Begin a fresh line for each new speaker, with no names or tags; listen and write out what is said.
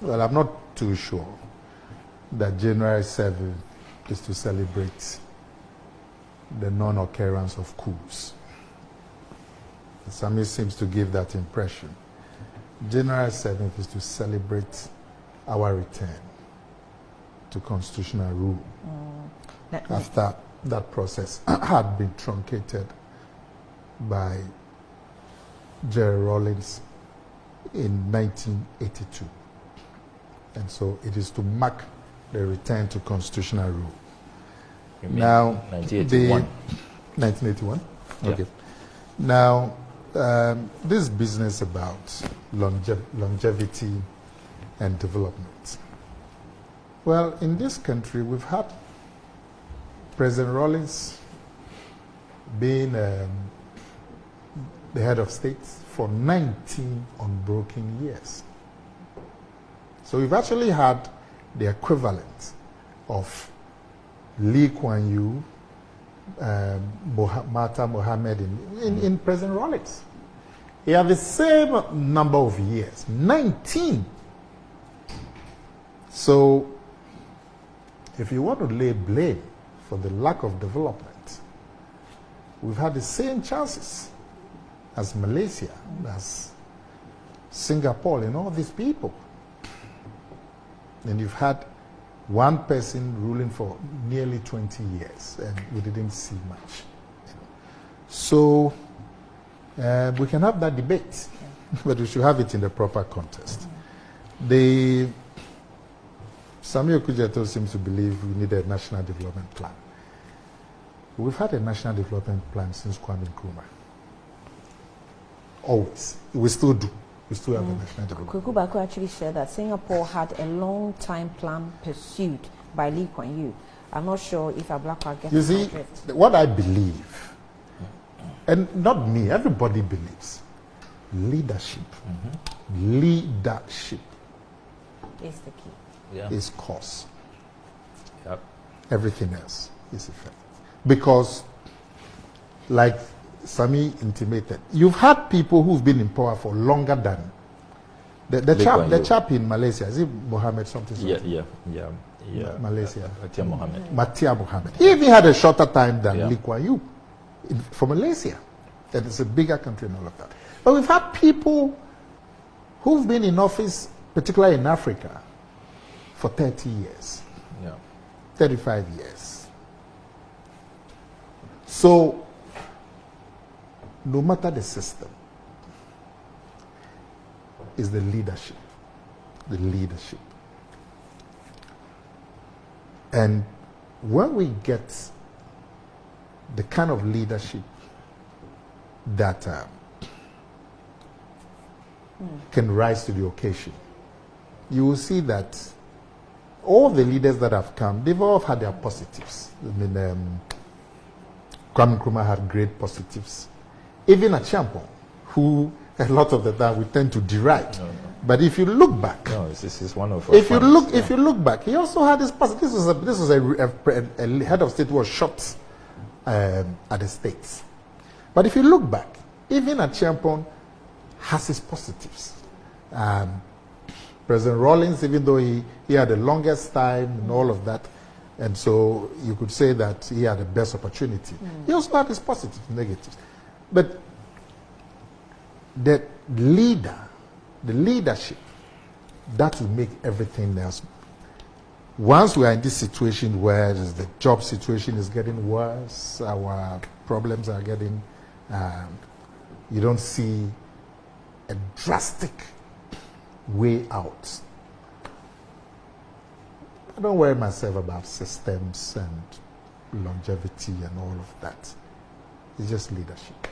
Well, I'm not too sure that January 7th is to celebrate the non-occurrence of coups. Sami seems to give that impression. January 7th is to celebrate our return to constitutional rule after that process had been truncated by Jerry Rawlings in 1982. And so it is to mark the return to constitutional rule.
You mean
Now,
1981?
1981?
Yeah.
Okay. Now, this business about longevity and development. Well, in this country, we've had President Rawlings being the head of state for 19 unbroken years. So we've actually had the equivalent of Lee Kuan Yew, Mata Mohammed in President Rawlings. He had the same number of years, 19. So if you want to lay blame for the lack of development, we've had the same chances as Malaysia, as Singapore, and all these people. And you've had one person ruling for nearly 20 years, and we didn't see much. So we can have that debate, but we should have it in the proper context. Sami Okudzeto seems to believe we need a national development plan. We've had a national development plan since Kwame Nkrumah. Always. We still do. We still have a national development plan.
Kuku Baku actually said that Singapore had a long-time plan pursued by Lee Kuan Yew. I'm not sure if Ablakwa gets
You see, what I believe, and not me, everybody believes, leadership. Leadership
is the key.
is cause.
Yep.
Everything else is effect. Because, like Sami intimated, you've had people who've been in power for longer than the chap in Malaysia. Is it Mohammed something?
Yeah.
Malaysia.
Matia Mohammed.
He even had a shorter time than
Yeah.
Lee Kuan Yew for Malaysia. That is a bigger country and all of that. But we've had people who've been in office, particularly in Africa, for 30 years,
Yeah.
35 years. So, no matter the system, is the leadership. The leadership. And when we get the kind of leadership that can rise to the occasion, you will see that all the leaders that have come, they've all had their positives. I mean, Kwame Nkrumah had great positives. Even a Champon, who a lot of the time we tend to deride.
No.
But if you look back,
This is one of.
if you look back, he also had his positives. This was a head of state who was shot at the States. But if you look back, even a Champon has his positives. President Rawlings, even though he had the longest time and all of that, and so you could say that he had the best opportunity. He also had his positives and negatives. But the leadership, that will make everything else. Once we are in this situation where the job situation is getting worse, our problems are getting, you don't see a drastic way out. I don't worry myself about systems and longevity and all of that. It's just leadership.